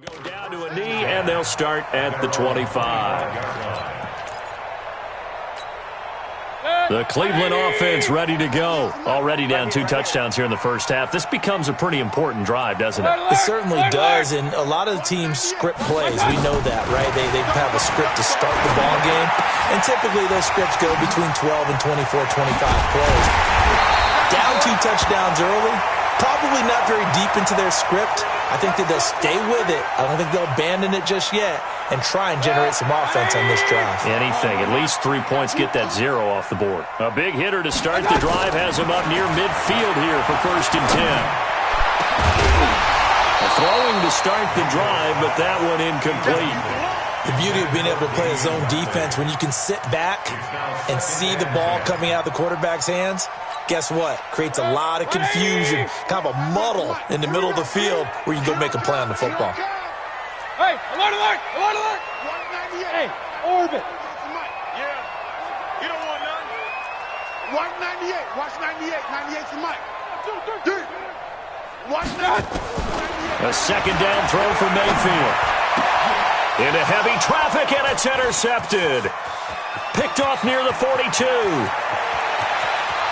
Go down to a knee, and they'll start at the 25. The Cleveland offense ready to go. Already down 2 touchdowns here in the first half. This becomes a pretty important drive, doesn't it? It certainly does, and a lot of the teams script plays. We know that, right? They have a script to start the ball game, and typically those scripts go between 12 and 24, 25 plays. Down 2 touchdowns early, probably not very deep into their script. I think that they'll stay with it. I don't think they'll abandon it just yet and try and generate some offense on this drive. Anything. At least 3 points, get that 0 off the board. A big hitter to start the drive has him up near midfield here for 1st and 10. Throwing to start the drive, but that one incomplete. The beauty of being able to play a zone defense when you can sit back and see the ball coming out of the quarterback's hands, guess what? Creates a lot of confusion, kind of a muddle in the middle of the field where you can go make a play on the football. Hey, alert, alert, alert, alert! 198. Hey, orbit. Yeah, you don't want none. 198, watch 98, 98's the mic. Dude, watch that. A second down throw for Mayfield. Into heavy traffic, and it's intercepted. Picked off near the 42.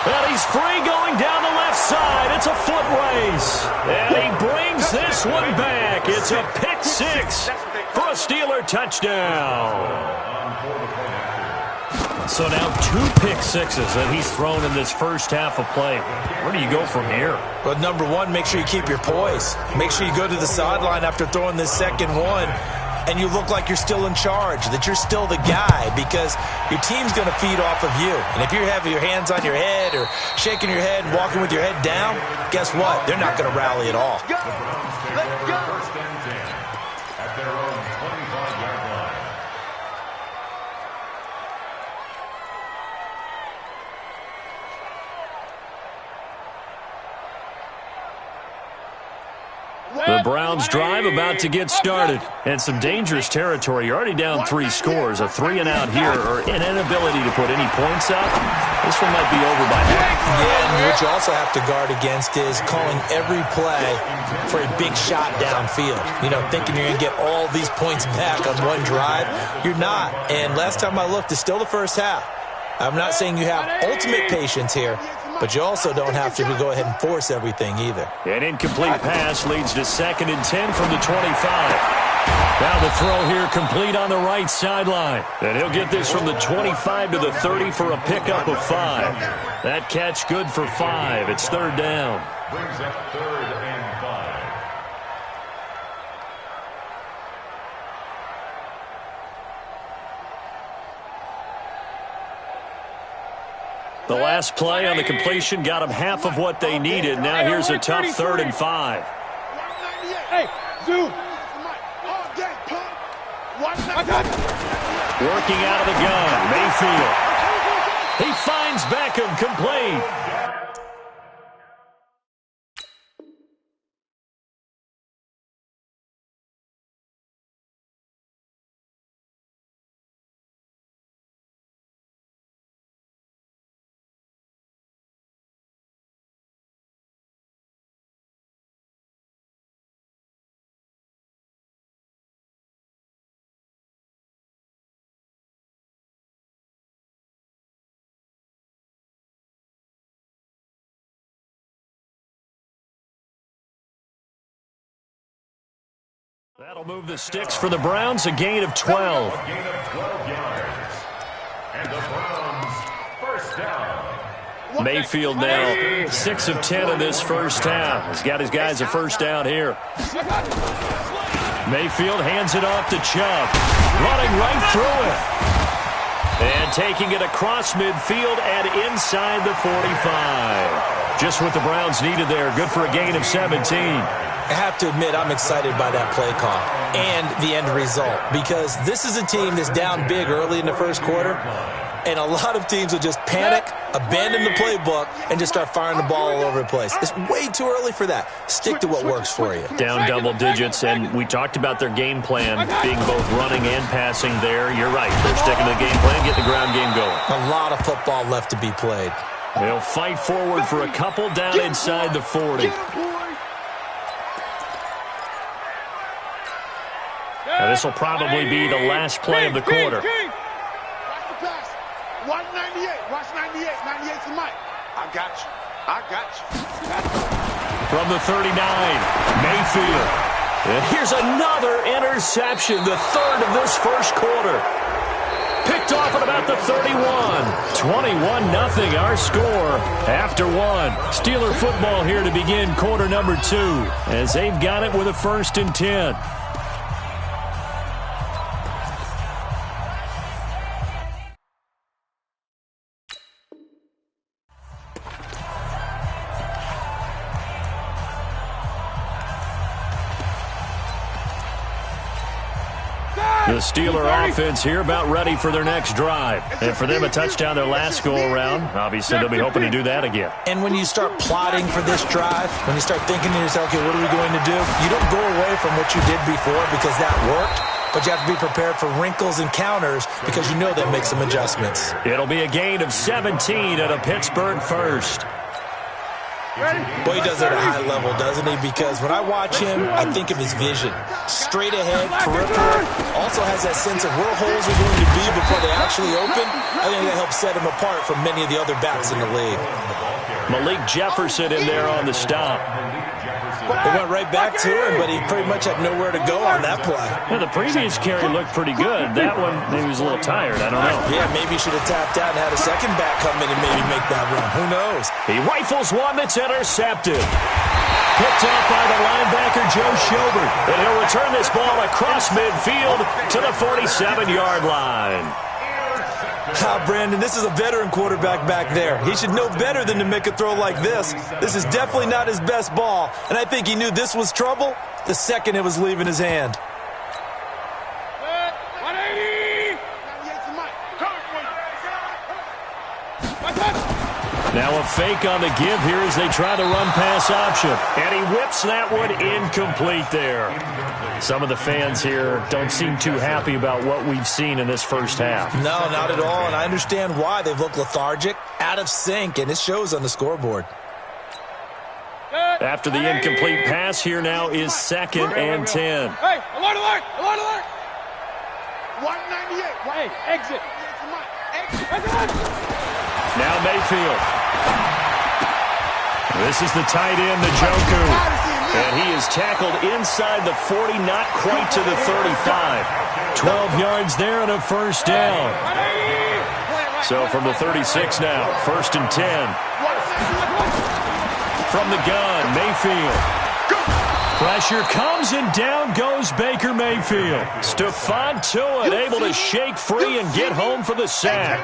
Well, he's free going down the left side. It's a foot race. And he brings this one back. It's a pick 6 for a Steeler touchdown. So now 2 pick 6s that he's thrown in this first half of play. Where do you go from here? Well, number one, make sure you keep your poise. Make sure you go to the sideline after throwing this second one, and you look like you're still in charge, that you're still the guy, because your team's going to feed off of you. And if you're having your hands on your head or shaking your head and walking with your head down, guess what? They're not going to rally at all. Go. Let's go. 1st and 10 at their own 25-yard line. The Browns drive about to get started. And some dangerous territory. You're already down 3 scores. A 3-and-out here, or an inability to put any points up. This one might be over by half. Yeah, and what you also have to guard against is calling every play for a big shot downfield. You know, thinking you're going to get all these points back on one drive. You're not. And last time I looked, it's still the first half. I'm not saying you have ultimate patience here, but you also don't have to go ahead and force everything either. An incomplete pass leads to 2nd and 10 from the 25. Now the throw here complete on the right sideline. And he'll get this from the 25 to the 30 for a pickup of 5. That catch good for 5. It's 3rd down. Brings up 3rd and 5. The last play on the completion got them half of what they needed. Now here's a tough 3rd and 5. Hey, zoom. Working out of the gun, Mayfield. He finds Beckham, complete. That'll move the sticks for the Browns, a gain of 12. A gain of 12 yards. And the Browns, 1st down. Mayfield now 6 of 10 in this first half. He's got his guys a 1st down here. Mayfield hands it off to Chubb. Running right through it. And taking it across midfield and inside the 45. Just what the Browns needed there. Good for a gain of 17. I have to admit, I'm excited by that play call and the end result, because this is a team that's down big early in the first quarter, and a lot of teams will just panic, abandon the playbook, and just start firing the ball all over the place. It's way too early for that. Stick to what works for you. Down double digits, and we talked about their game plan being both running and passing there. You're right. They're sticking to the game plan, getting the ground game going. A lot of football left to be played. They'll fight forward for a couple down inside the 40. This will probably be the last play of the quarter. Watch the pass. Watch 98. Watch 98. 98 to Mike. I got you. I got you. From the 39, Mayfield. And here's another interception, the third of this first quarter. Picked off at about the 31. 21-0 our score after one. Steeler football here to begin quarter number 2 as they've got it with a 1st and 10. The Steeler offense here about ready for their next drive. And for them, a touchdown their last go-around. Obviously, they'll be hoping to do that again. And when you start plotting for this drive, when you start thinking to yourself, okay, what are we going to do? You don't go away from what you did before because that worked. But you have to be prepared for wrinkles and counters because you know that makes some adjustments. It'll be a gain of 17 at a Pittsburgh first. Boy, he does it at a high level, doesn't he? Because when I watch him, I think of his vision. Straight ahead, peripheral. Also has that sense of where holes are going to be before they actually open. I think that helps set him apart from many of the other backs in the league. Malik Jefferson in there on the stop. They went right back to him, but he pretty much had nowhere to go on that play. Yeah, the previous carry looked pretty good. That one, maybe he was a little tired. I don't know. Yeah, maybe he should have tapped out and had a second back come in and maybe make that run. Who knows? He rifles one that's intercepted. Picked up by the linebacker, Joe Schobert. And he'll return this ball across midfield to the 47-yard line. Brandon, this is a veteran quarterback back there. He should know better than to make a throw like this. This is definitely not his best ball, and I think he knew this was trouble the second it was leaving his hand. 180. Now a fake on the give here as they try the run-pass option. And he whips that one incomplete there. Some of the fans here don't seem too happy about what we've seen in this first half. No, not at all, and I understand why. They've looked lethargic, out of sync, and it shows on the scoreboard. After the incomplete pass, here now is 2nd and 10. Hey, alert, alert, alert, alert. 198. Hey, exit. Now Mayfield. This is the tight end, the Njoku. And he is tackled inside the 40, not quite to the 35. 12 yards there and a 1st down. So from the 36 now, 1st and 10. From the gun, Mayfield. Pressure comes and down goes Baker Mayfield. Stephon Tuitt able to shake free and get home for the sack.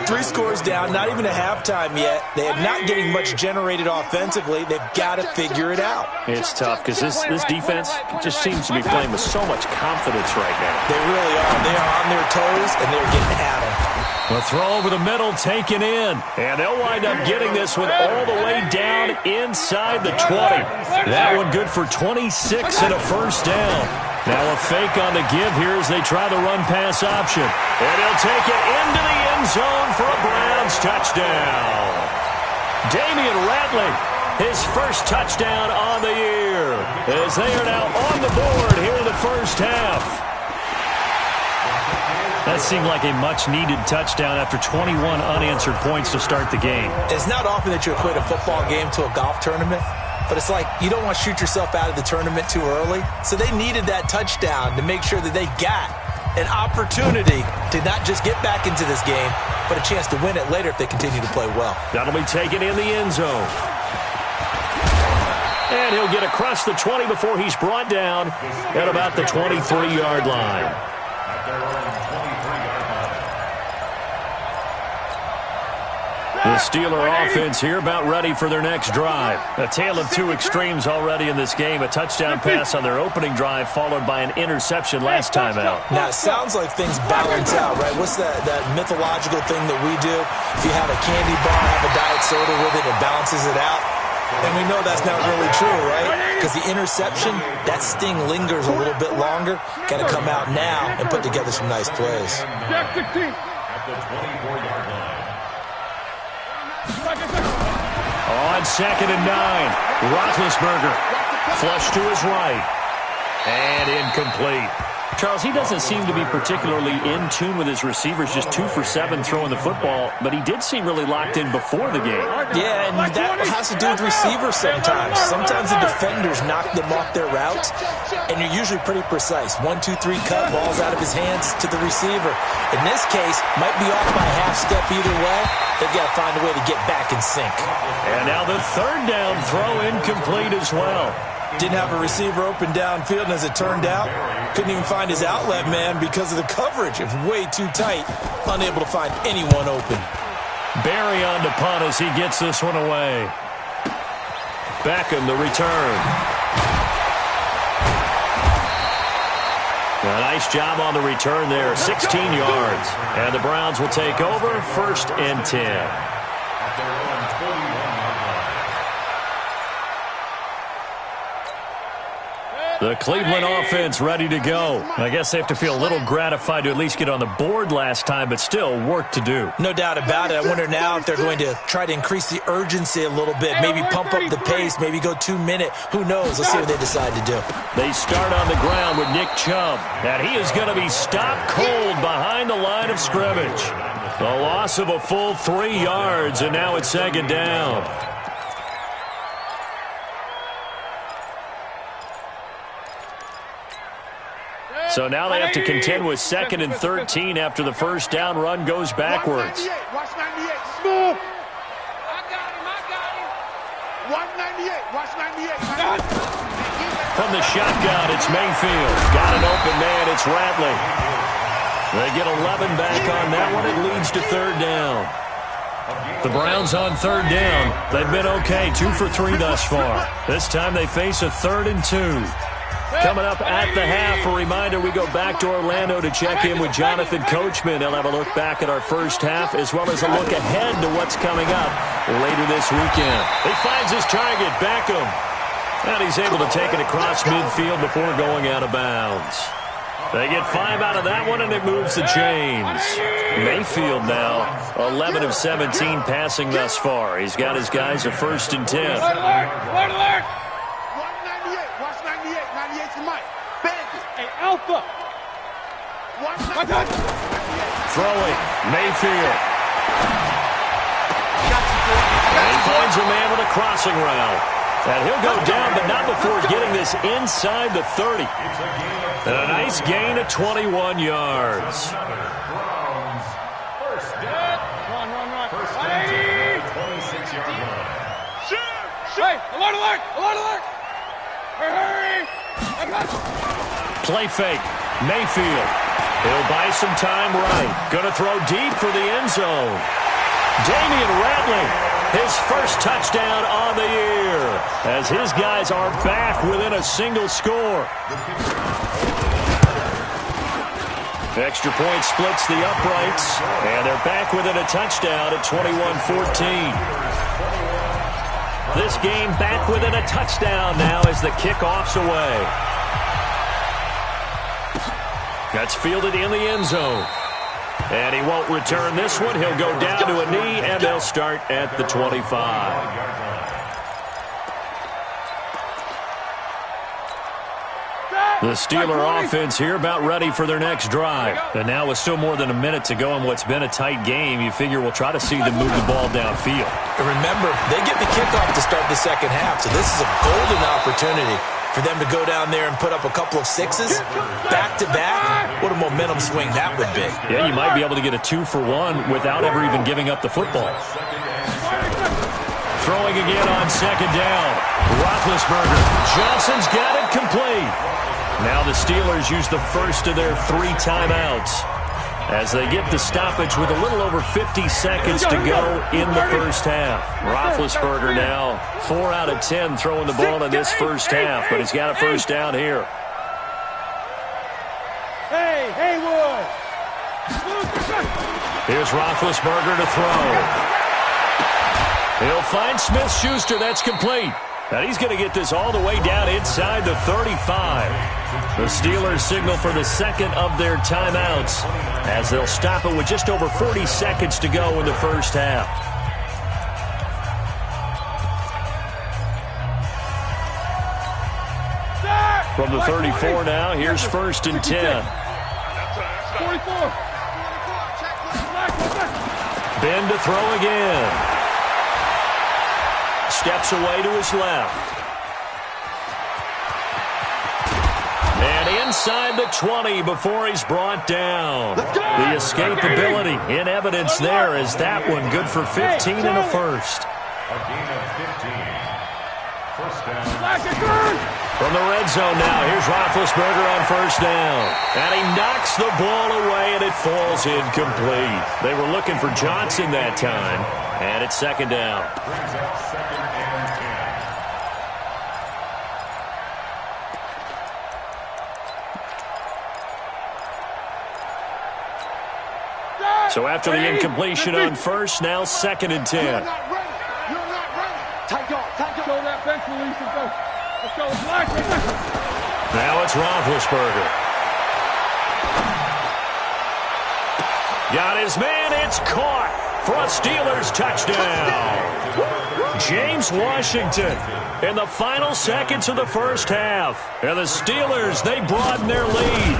3 scores down, not even a halftime yet. They are not getting much generated offensively. They've got to figure it out. It's tough because this defense just seems to be playing with so much confidence right now. They really are. They are on their toes, and they're getting at them. The throw over the middle taken in. And they'll wind up getting this one all the way down inside the 20. That one good for 26 and a 1st down. Now a fake on the give here as they try the run-pass option. And he'll take it into the end zone for a Browns touchdown. Damian Ratley, his first touchdown on the year, as they are now on the board here in the first half. That seemed like a much-needed touchdown after 21 unanswered points to start the game. It's not often that you equate a football game to a golf tournament, but it's like you don't want to shoot yourself out of the tournament too early. So they needed that touchdown to make sure that they got an opportunity to not just get back into this game, but a chance to win it later if they continue to play well. That'll be taken in the end zone. And he'll get across the 20 before he's brought down at about the 23-yard line. The Steeler offense here about ready for their next drive. A tale of 2 extremes already in this game. A touchdown pass on their opening drive followed by an interception last time out. Now, it sounds like things balance out, right? What's that mythological thing that we do? If you have a candy bar, have a diet soda with it, it balances it out. And we know that's not really true, right? Because the interception, that sting lingers a little bit longer. Got to come out now and put together some nice plays. Jack 16. At the 24-yard line. On 2nd and 9, Roethlisberger flush to his right and incomplete. Charles, he doesn't seem to be particularly in tune with his receivers, just 2 for 7 throwing the football, but he did seem really locked in before the game. Yeah, and that has to do with receivers sometimes. Sometimes the defenders knock them off their routes, and you're usually pretty precise. 1, 2, 3 cut, ball's out of his hands to the receiver. In this case, might be off by a half step either way. They've got to find a way to get back in sync. And now the third down throw incomplete as well. Didn't have a receiver open downfield, and as it turned out, couldn't even find his outlet man because of the coverage. It was way too tight, unable to find anyone open. Barry on to punt as he gets this one away. Beckham the return. A nice job on the return there, 16 yards. And the Browns will take over, 1st and 10. The Cleveland offense ready to go. I guess they have to feel a little gratified to at least get on the board last time, but still work to do. No doubt about it. I wonder now if they're going to try to increase the urgency a little bit, maybe pump up the pace, maybe go 2-minute. Who knows? Let's see what they decide to do. They start on the ground with Nick Chubb, and he is going to be stopped cold behind the line of scrimmage. A loss of a full 3 yards, and now it's 2nd down. So now they have to contend with 2nd and 13 after the first down run goes backwards. Watch 98. Smooth. I got him. Watch 98. Watch 98. From the shotgun, it's Mayfield. Got an open man. It's Ratley. They get 11 back on that one. It leads to 3rd down. The Browns on 3rd down. They've been okay, 2 for 3 thus far. This time they face a 3rd and 2. Coming up at the half, a reminder, we go back to Orlando to check in with Jonathan Coachman. He'll have a look back at our first half as well as a look ahead to what's coming up later this weekend. He finds his target, Beckham. And he's able to take it across midfield before going out of bounds. They get 5 out of that one, and it moves the chains. Mayfield now, 11 of 17 passing thus far. He's got his guys a 1st and 10. Alert! Watch 98. 98's the mic. Bandit. Hey, Alpha. Watch My 98. God. Throwing, Mayfield. And he finds a man with a crossing route. And he'll go down, but not before getting this inside the 30. And a nice gain of 21 yards. Run. Hey! 26-yard line. Hey, alert! Hurry! I got you. Play fake, Mayfield. He'll buy some time right. Gonna throw deep for the end zone. Damian Ratley, his first touchdown on the year, as his guys are back within a single score. Extra point splits the uprights, and they're back within a touchdown at 21-14. This game back within a touchdown now as the kickoff's away. That's fielded in the end zone. And he won't return this one. He'll go down to a knee, and they'll start at the 25. The Steeler offense here about ready for their next drive. And now with still more than a minute to go in what's been a tight game, you figure we'll try to see them move the ball downfield. And remember, they get the kickoff to start the second half, so this is a golden opportunity for them to go down there and put up a couple of 6s back-to-back. What a momentum swing that would be. Yeah, you might be able to get a 2-for-1 without ever even giving up the football. Throwing again on 2nd down. Roethlisberger. Johnson's got it complete. Now the Steelers use the first of their 3 timeouts as they get the stoppage with a little over 50 seconds to go in the first half. Roethlisberger now 4 out of 10 throwing the ball in this first half, but he's got a first down here. Hey, Haywood. Here's Roethlisberger to throw. He'll find Smith-Schuster. That's complete. And he's going to get this all the way down inside the 35. The Steelers signal for the second of their timeouts as they'll stop it with just over 40 seconds to go in the first half. From the 34 now, here's 1st and 10. 44. Ben to throw again. Steps away to his left. And inside the 20 before he's brought down. The escapability in evidence there as that one good for 15 and a first. A gain of 15. First down. From the red zone now, here's Roethlisberger on 1st down. And he knocks the ball away, and it falls incomplete. They were looking for Johnson that time, and it's 2nd down. Brings up 2nd and 10. So after the incompletion on 1st, now 2nd and 10. You're not ready. Tight guard. Show that bench release and go. Let's go. Black. Now it's Roethlisberger. Got his man. It's caught for a Steelers touchdown. James Washington in the final seconds of the first half. And the Steelers, they broaden their lead.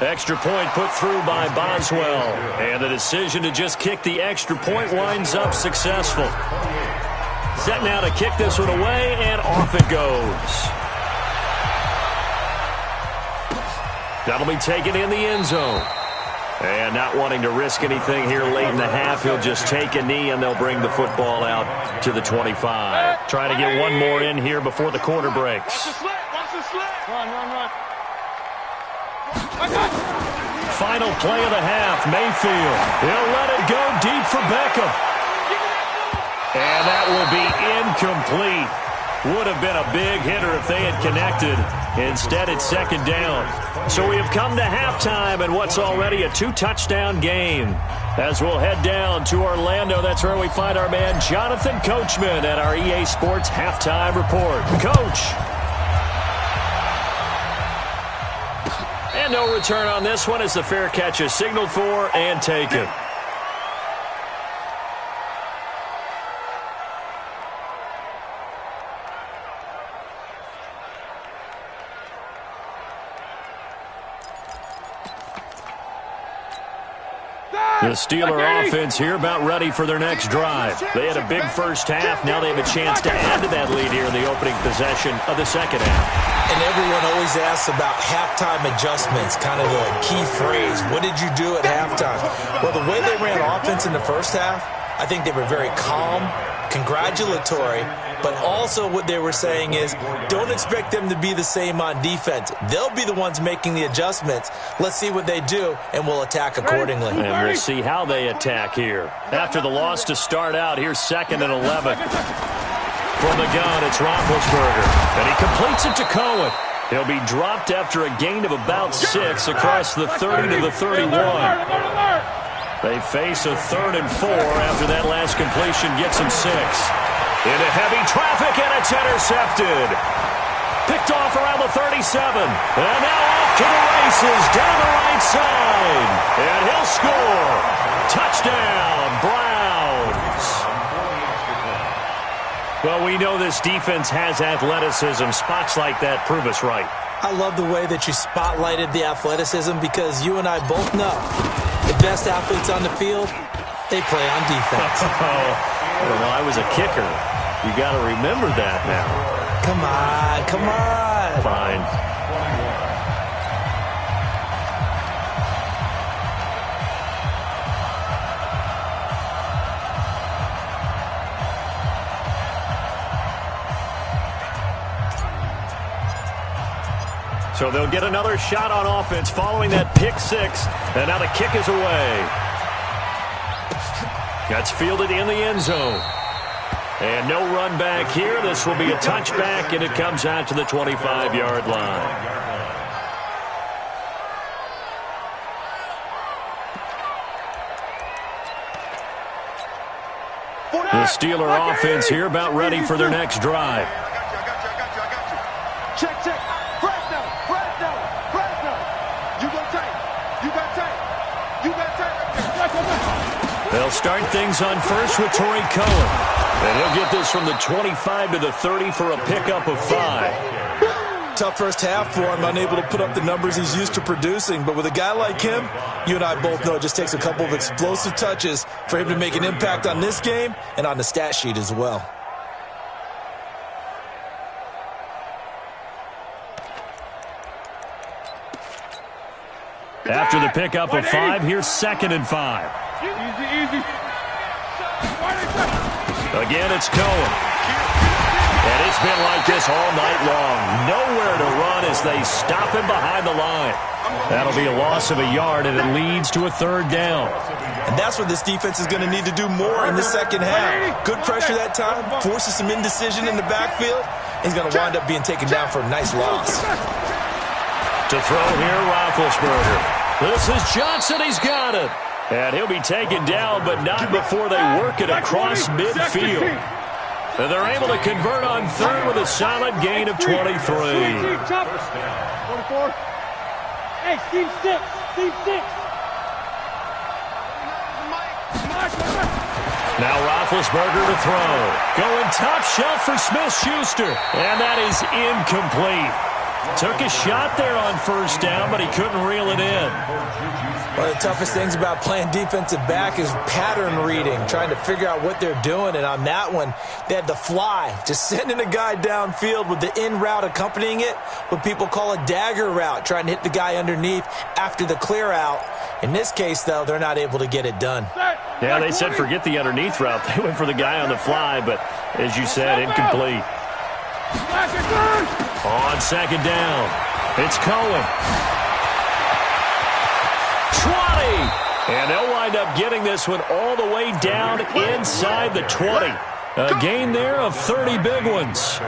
Extra point put through by Boswell. And the decision to just kick the extra point winds up successful. Set now to kick this one away, and off it goes. That'll be taken in the end zone. And not wanting to risk anything here late in the half, he'll just take a knee, and they'll bring the football out to the 25. Trying to get one more in here before the quarter breaks. Watch the slant. Run. Final play of the half, Mayfield. He'll let it go deep for Beckham. And that will be incomplete. Would have been a big hitter if they had connected. Instead, it's 2nd down. So we have come to halftime in what's already a 2-touchdown game. As we'll head down to Orlando, that's where we find our man Jonathan Coachman at our EA Sports Halftime Report. Coach. And no return on this one as the fair catch is signaled for and taken. The Steeler offense here about ready for their next drive. They had a big first half. Now they have a chance to add to that lead here in the opening possession of the second half. And everyone always asks about halftime adjustments, kind of the key phrase. What did you do at halftime? Well, the way they ran offense in the first half, I think they were very calm, congratulatory, but also what they were saying is don't expect them to be the same on defense. They'll be the ones making the adjustments. Let's see what they do, and we'll attack accordingly. And we'll see how they attack here. After the loss to start out, here's 2nd and 11. From the gun, it's Roethlisberger, and he completes it to Cohen. He'll be dropped after a gain of about 6 across the 30 to the 31. They face a 3rd and 4 after that last completion gets him 6. Into heavy traffic, and it's intercepted. Picked off around the 37. And now off to the races down the right side. And he'll score. Touchdown, Browns. Well, we know this defense has athleticism. Spots like that prove us right. I love the way that you spotlighted the athleticism because you and I both know the best athletes on the field, they play on defense. Well, I was a kicker. You got to remember that now. Come on. Fine. So they'll get another shot on offense following that pick 6. And now the kick is away. That's fielded in the end zone. And no run back here. This will be a touchback, and it comes out to the 25-yard line. The Steeler offense here about ready for their next drive. I got you. Check. They'll start things on first with Torrey Cohen. And he'll get this from the 25 to the 30 for a pickup of 5. Tough first half for him, unable to put up the numbers he's used to producing. But with a guy like him, you and I both know it just takes a couple of explosive touches for him to make an impact on this game and on the stat sheet as well. After the pickup of 5, here's 2nd and 5. Easy. Again, it's Cohen. And it's been like this all night long. Nowhere to run as they stop him behind the line. That'll be a loss of a yard, and it leads to a 3rd down. And that's what this defense is going to need to do more in the second half. Good pressure that time, forces some indecision in the backfield. He's going to wind up being taken down for a nice loss. To throw here, Roethlisberger. This is Johnson. He's got it. And he'll be taken down, but not before they work it across midfield. And they're able to convert on 3rd with a solid gain of 23. 24. Hey, team 6. Now Roethlisberger to throw. Going top shelf for Smith-Schuster. And that is incomplete. Took a shot there on 1st down, but he couldn't reel it in. One of the toughest things about playing defensive back is pattern reading, trying to figure out what they're doing. And on that one, they had the fly, just sending a guy downfield with the in route accompanying it, what people call a dagger route, trying to hit the guy underneath after the clear out. In this case, though, they're not able to get it done. Yeah, they said forget the underneath route. They went for the guy on the fly, but as you said, incomplete. On 2nd down, it's Cohen. 20! And they'll wind up getting this one all the way down inside the 20. A gain there of 30 big ones.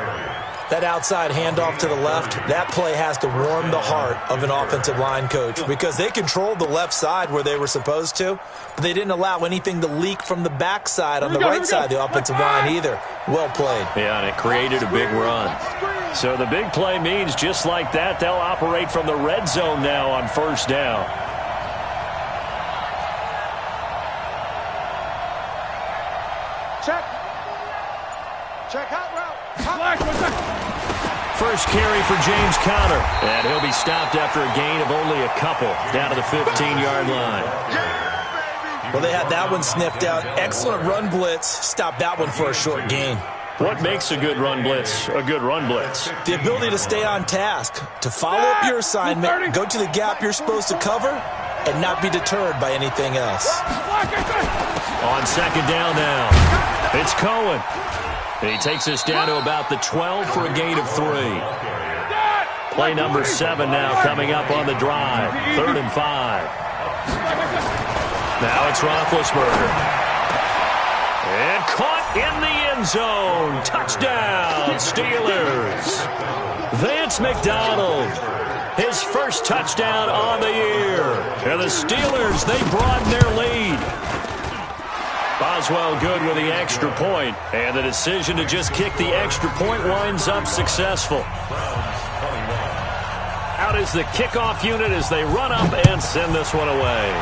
That outside handoff to the left, that play has to warm the heart of an offensive line coach because they controlled the left side where they were supposed to, but they didn't allow anything to leak from the backside on the right side of the offensive line either. Well played. Yeah, and it created a big run. So the big play means just like that, they'll operate from the red zone now on 1st down. Check out route. First carry for James Conner. And he'll be stopped after a gain of only a couple down to the 15-yard line. Well, they had that one sniffed out. Excellent run blitz. Stopped that one for a short gain. What makes a good run blitz a good run blitz? The ability to stay on task, to follow up your assignment, go to the gap you're supposed to cover, and not be deterred by anything else. On 2nd down now, it's Cohen. He takes us down to about the 12 for a gain of 3. Play number 7 now coming up on the drive. 3rd and 5. Now it's Roethlisberger. And caught in the end zone. Touchdown, Steelers. Vance McDonald. His first touchdown on the year. And the Steelers, they broaden their lead. Boswell good with the extra point, and the decision to just kick the extra point winds up successful. Out is the kickoff unit as they run up and send this one away.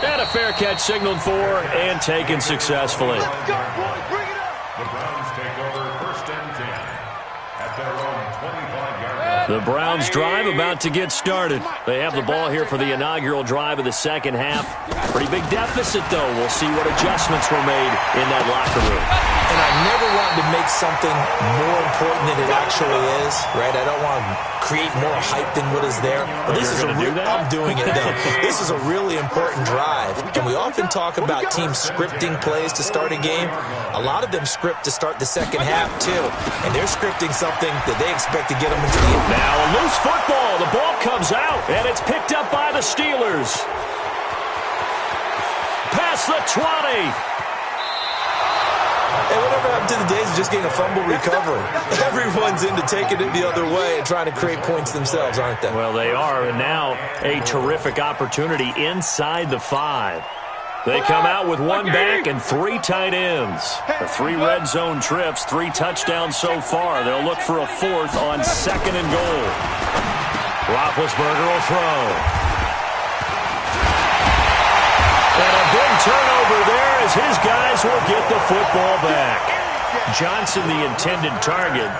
And a fair catch signaled for and taken successfully. The Browns take over 1st and 10 at their own 25-yard line. The Browns drive about to get started. They have the ball here for the inaugural drive of the second half. Pretty big deficit, though. We'll see what adjustments were made in that locker room. And I never wanted to make something more important than it actually is, right? I don't want to create more hype than what is there. But this is I'm doing it, though. This is a really important drive. And we often talk about teams scripting plays to start a game. A lot of them script to start the second half, too. And they're scripting something that they expect to get them into the end. Now a loose football. The ball comes out, and it's picked up by the Steelers. Past the 20. And whatever happened to the days of just getting a fumble recovery? Everyone's into taking it the other way and trying to create points themselves, aren't they? Well, they are, and now a terrific opportunity inside the 5. They come out with one back and 3 tight ends. The 3 red zone trips, 3 touchdowns so far. They'll look for a 4th on 2nd and goal. Roethlisberger will throw. And a big turnover there as his guys will get the football back. Johnson, the intended target.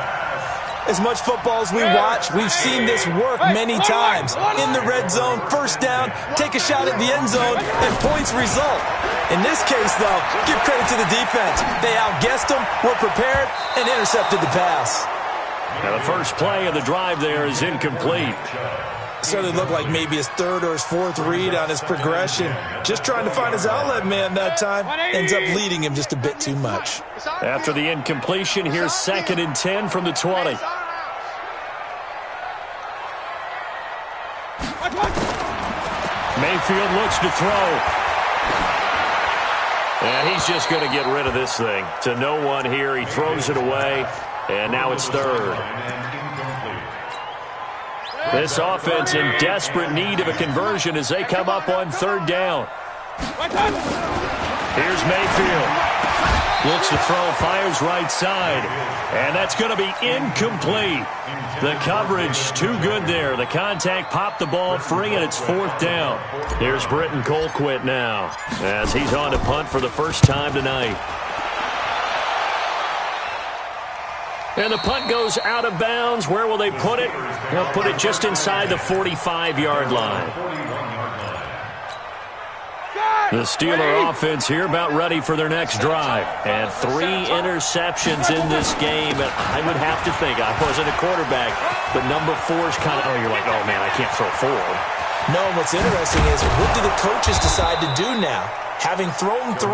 As much football as we watch, we've seen this work many times. In the red zone, first down, take a shot at the end zone, and points result. In this case, though, give credit to the defense. They outguessed them, were prepared, and intercepted the pass. Now the first play of the drive there is incomplete. Certainly looked like maybe his third or his fourth read on his progression. Just trying to find his outlet man that time. Ends up leading him just a bit too much. After the incompletion, here's 2nd and 10 from the 20. Mayfield looks to throw. And he's just going to get rid of this thing. To no one here. He throws it away. And now it's 3rd. This offense in desperate need of a conversion as they come up on 3rd down. Here's Mayfield. Looks to throw, fires right side. And that's going to be incomplete. The coverage too good there. The contact popped the ball free, and it's 4th down. Here's Britton Colquitt now as he's on to punt for the first time tonight. And the punt goes out of bounds. Where will they put it? They'll put it just inside the 45-yard line. The Steeler offense here about ready for their next drive. And 3 interceptions in this game. And I would have to think, I wasn't a quarterback, but number 4 is kind of, you're like, oh, man, I can't throw 4. No, what's interesting is what do the coaches decide to do now? Having thrown 3,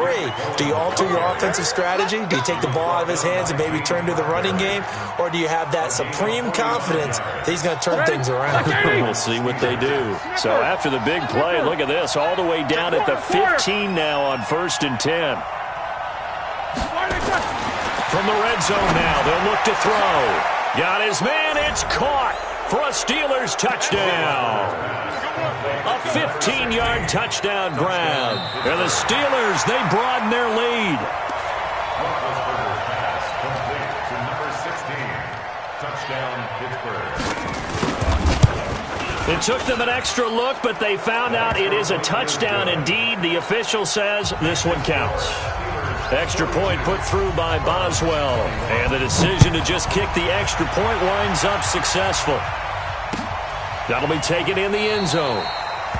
do you alter your offensive strategy? Do you take the ball out of his hands and maybe turn to the running game? Or do you have that supreme confidence that he's going to turn things around? We'll see what they do. So after the big play, look at this, all the way down at the 15 now on 1st and 10. From the red zone now, they'll look to throw. Got his man, it's caught for a Steelers touchdown. A 15-yard touchdown grab. And the Steelers, they broaden their lead. It took them an extra look, but they found out it is a touchdown indeed. The official says this one counts. Extra point put through by Boswell. And the decision to just kick the extra point winds up successful. That'll be taken in the end zone.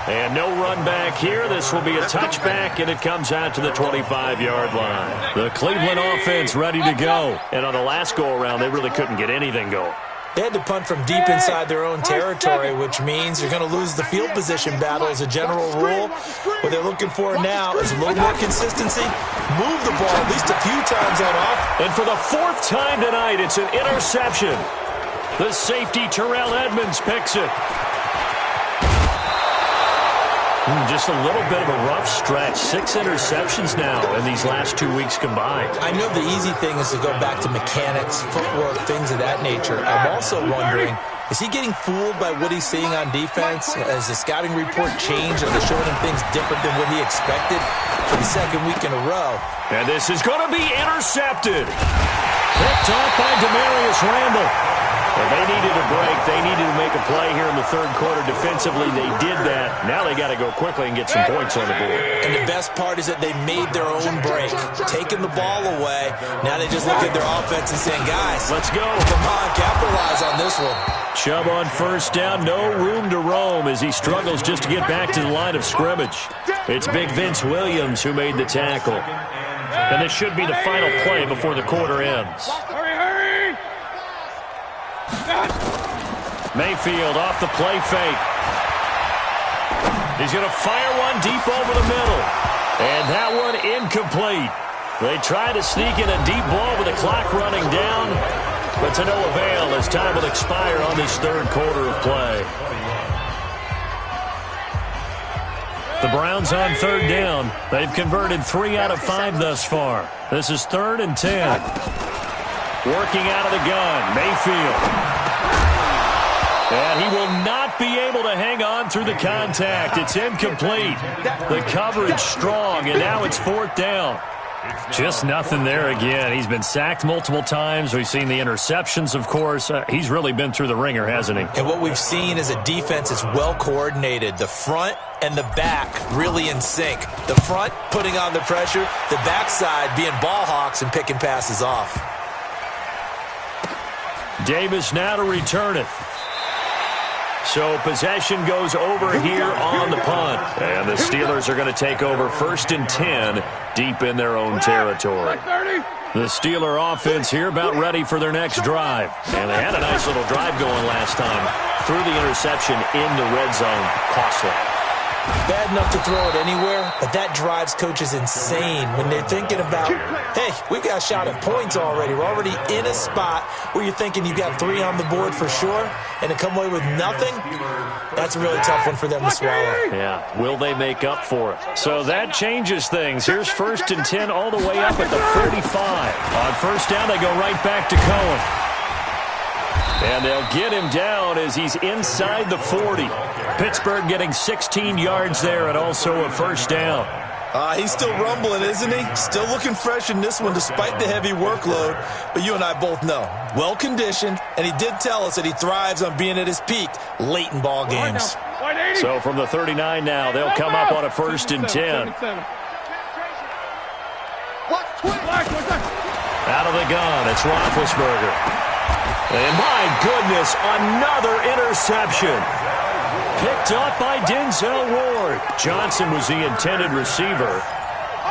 And no run back here. This will be a touchback, and it comes out to the 25-yard line. The Cleveland offense ready to go. And on the last go-around, they really couldn't get anything going. They had to punt from deep inside their own territory, which means you're going to lose the field position battle as a general rule. What they're looking for now is a little more consistency. Move the ball at least a few times on off. And for the 4th time tonight, it's an interception. The safety, Terrell Edmonds, picks it. Just a little bit of a rough stretch. 6 interceptions now in these last 2 weeks combined. I know the easy thing is to go back to mechanics, footwork, things of that nature. I'm also wondering, is he getting fooled by what he's seeing on defense? Has the scouting report changed? Are they showing him things different than what he expected for the 2nd week in a row? And this is going to be intercepted. Picked off by Demarius Randall. And they needed a break. They needed to make a play here in the 3rd quarter. Defensively, they did that. Now they got to go quickly and get some points on the board. And the best part is that they made their own break. Taking the ball away. Now they just look at their offense and saying, guys, let's go. Come on, capitalize on this one. Chubb on 1st down. No room to roam as he struggles just to get back to the line of scrimmage. It's Big Vince Williams who made the tackle. And this should be the final play before the quarter ends. Mayfield off the play fake. He's going to fire one deep over the middle. And that one incomplete. They try to sneak in a deep ball with the clock running down, but to no avail as time will expire on this 3rd quarter of play. The Browns on 3rd down. They've converted 3 out of 5 thus far. This is 3rd and 10. Working out of the gun, Mayfield. And he will not be able to hang on through the contact. It's incomplete. The coverage strong, and now it's 4th down. Just nothing there again. He's been sacked multiple times. We've seen the interceptions, of course. He's really been through the ringer, hasn't he? And what we've seen is a defense that's well coordinated. The front and the back really in sync. The front putting on the pressure, the backside being ball hawks and picking passes off. Davis now to return it. So possession goes over here on the punt. And the Steelers are going to take over 1st and 10 deep in their own territory. The Steeler offense here about ready for their next drive. And they had a nice little drive going last time. Threw the interception in the red zone. Costly. Bad enough to throw it anywhere, but that drives coaches insane when they're thinking about, hey, we got a shot at points already. We're already in a spot where you're thinking you got 3 on the board for sure, and to come away with nothing, that's a really tough one for them to swallow. Yeah, will they make up for it? So that changes things. Here's 1st and 10 all the way up at the 35. On 1st down, they go right back to Cohen. And they'll get him down as he's inside the 40. Pittsburgh getting 16 yards there and also a 1st down. He's still rumbling, isn't he? Still looking fresh in this one despite the heavy workload. But you and I both know, well-conditioned, and he did tell us that he thrives on being at his peak late in ball games. So from the 39 now, they'll come up on a 1st and 10. Out of the gun, it's Roethlisberger. And my goodness, another interception. Picked up by Denzel Ward. Johnson was the intended receiver.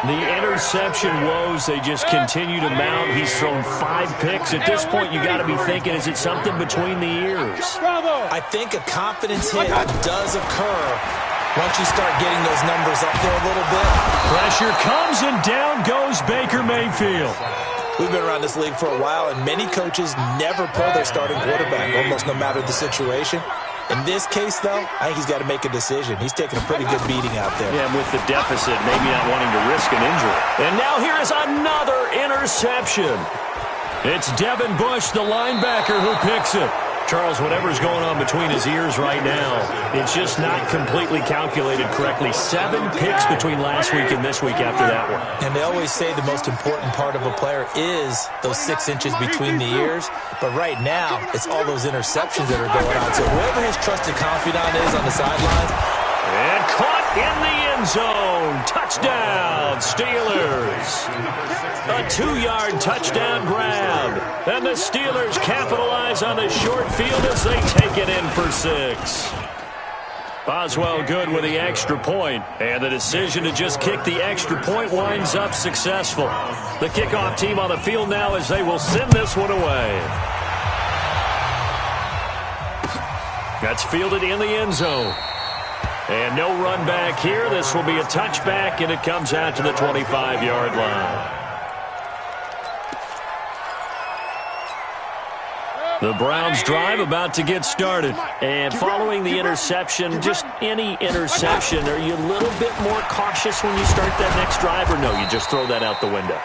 The interception woes, they just continue to mount. He's thrown 5 picks. At this point, you got to be thinking, is it something between the ears? I think a confidence hit does occur once you start getting those numbers up there a little bit. Pressure comes and down goes Baker Mayfield. We've been around this league for a while, and many coaches never pull their starting quarterback, almost no matter the situation. In this case, though, I think he's got to make a decision. He's taking a pretty good beating out there. Yeah, with the deficit, maybe not wanting to risk an injury. And now here is another interception. It's Devin Bush, the linebacker, who picks it. Charles, whatever's going on between his ears right now, it's just not completely calculated correctly. 7 picks between last week and this week after that one. And they always say the most important part of a player is those 6 inches between the ears. But right now, it's all those interceptions that are going on. So whoever his trusted confidant is on the sidelines. And caught in the end zone. Touchdown, Steelers. A 2-yard touchdown grab. And the Steelers capitalize on the short field as they take it in for 6. Boswell good with the extra point. And the decision to just kick the extra point winds up successful. The kickoff team on the field now as they will send this one away. That's fielded in the end zone. And no run back here. This will be a touchback, and it comes out to the 25-yard line. The Browns drive about to get started. And following the interception, just any interception, are you a little bit more cautious when you start that next drive, or no, you just throw that out the window?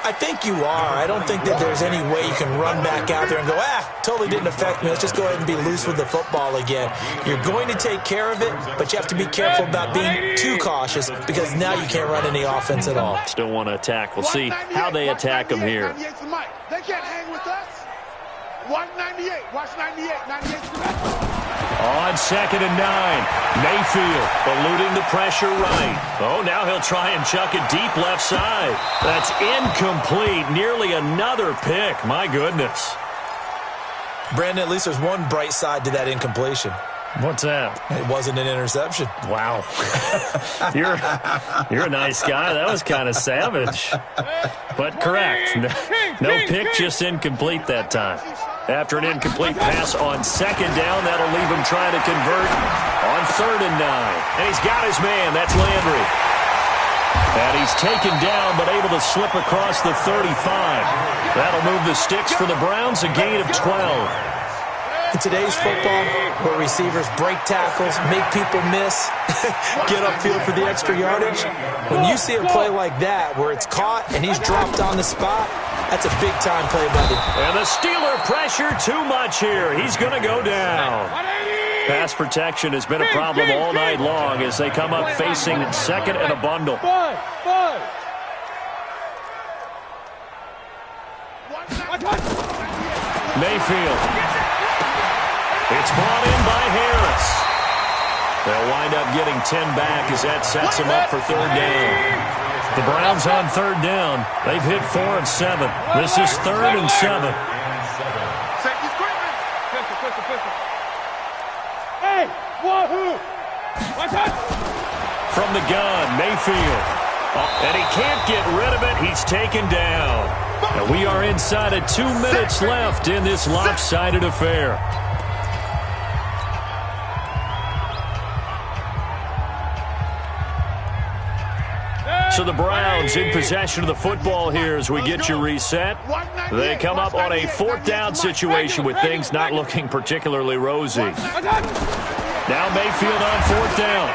I think you are. I don't think that there's any way you can run back out there and go, totally didn't affect me. Let's just go ahead and be loose with the football again. You're going to take care of it, but you have to be careful about being too cautious because now you can't run any offense at all. Still want to attack. We'll see how they attack them here. They can't hang with us. Watch 98. Watch 98. 98. On 2nd and 9, Mayfield eluding the pressure right. Oh, now he'll try and chuck it deep left side. That's incomplete. Nearly another pick. My goodness. Brandon, at least there's one bright side to that incompletion. What's that? It wasn't an interception. Wow. You're a nice guy. That was kind of savage. But correct. No pick, just incomplete that time. After an incomplete pass on 2nd down, that'll leave him trying to convert on 3rd and 9. And he's got his man. That's Landry. And he's taken down but able to slip across the 35. That'll move the sticks for the Browns, a gain of 12. In today's football, where receivers break tackles, make people miss, get upfield for the extra yardage, when you see a play like that where it's caught and he's dropped on the spot, that's a big-time play, buddy. And the Steeler pressure too much here. He's going to go down. Pass protection has been a problem all night long as they come up facing 2nd and a bundle. Mayfield. It's brought in by Harris. They'll wind up getting 10 back as that sets them up for 3rd down. The Browns on 3rd down. They've hit 4 of 7. This is 3rd and 7. from the gun, Mayfield. And he can't get rid of it. He's taken down. And we are inside of 2 minutes left in this lopsided affair. So the Browns in possession of the football here as we get you reset. They come up on a 4th down situation with things not looking particularly rosy. Now Mayfield on 4th down.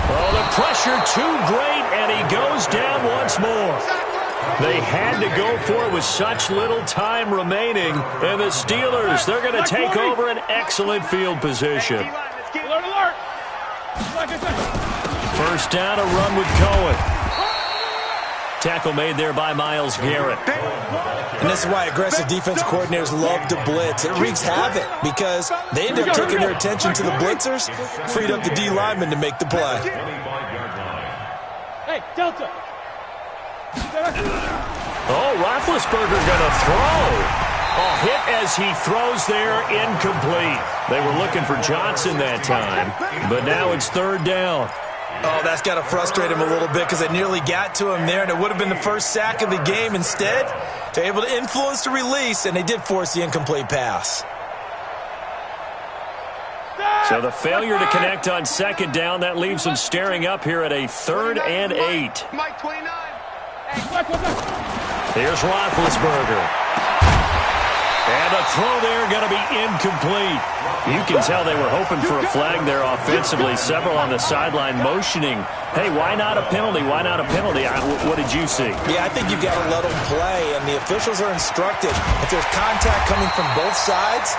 Oh, the pressure too great, and he goes down once more. They had to go for it with such little time remaining, and the Steelers, they're going to take over an excellent field position. First down, a run with Cohen. Tackle made there by Myles Garrett. And this is why aggressive defensive coordinators love to blitz. It wreaks havoc because they end up taking their attention to the blitzers, freed up the D lineman to make the play. Hey, Delta. Oh, Roethlisberger going to throw. A hit as he throws there, incomplete. They were looking for Johnson that time, but now it's 3rd down. Oh, that's got to frustrate him a little bit because they nearly got to him there, and it would have been the first sack of the game. Instead, they're able to influence the release, and they did force the incomplete pass. So the failure to connect on 2nd down, that leaves them staring up here at a 3rd and 8. Mike 29. Here's Roethlisberger. And the throw there going to be incomplete. You can tell they were hoping for a flag there offensively. Several on the sideline motioning, hey, why not a penalty? Why not a penalty? What did you see? Yeah, I think you've got to let them play, and the officials are instructed. If there's contact coming from both sides,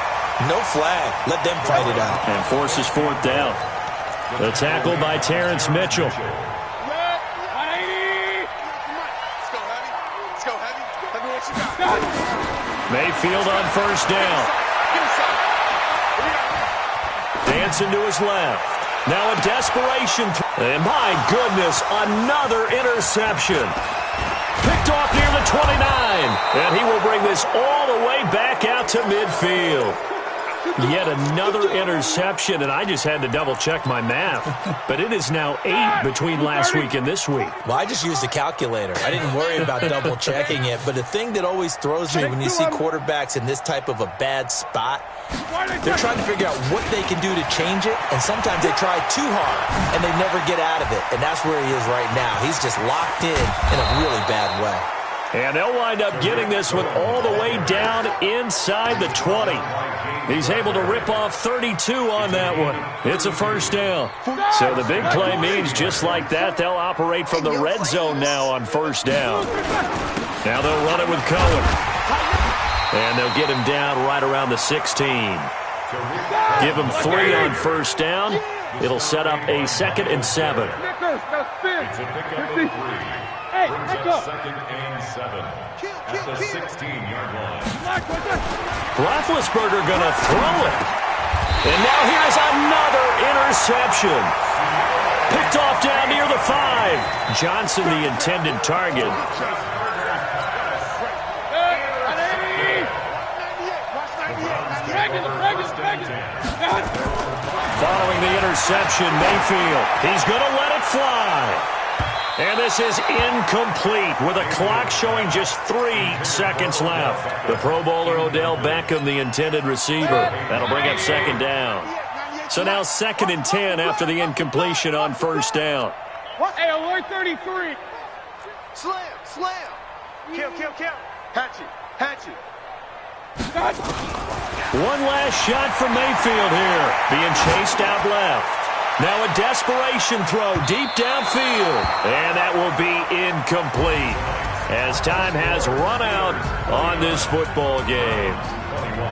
no flag. Let them fight it out. And forces 4th down. The tackle by Terrence Mitchell. Let's go heavy. Let me what you got. Mayfield on 1st down. Dancing to his left. Now a desperation. And my goodness, another interception. Picked off near the 29. And he will bring this all the way back out to midfield. Yet another interception, and I just had to double-check my math. But it is now 8 between last week and this week. Well, I just used a calculator. I didn't worry about double-checking it. But the thing that always throws me when you see quarterbacks in this type of a bad spot, they're trying to figure out what they can do to change it, and sometimes they try too hard, and they never get out of it. And that's where he is right now. He's just locked in a really bad way. And they'll wind up getting this one all the way down inside the 20. He's able to rip off 32 on that one. It's a 1st down. So the big play means just like that, they'll operate from the red zone now on 1st down. Now they'll run it with Cohen. And they'll get him down right around the 16. Give him 3 on 1st down. It'll set up a 2nd and 7. It's a pickup of 3. Brings up 2nd and 7 at the 16-yard line. Roethlisberger going to throw it. And now here's another interception. Picked off down near the 5. Johnson, the intended target. Following the interception, Mayfield. He's going to let it fly. And this is incomplete with a clock showing just 3 seconds left. The Pro Bowler Odell Beckham, the intended receiver. That'll bring up 2nd down. So now 2nd and 10 after the incompletion on 1st down. Hey, alert 33. Slam. Kill. Hatchet. One last shot from Mayfield here. Being chased out left. Now a desperation throw deep downfield. And that will be incomplete as time has run out on this football game.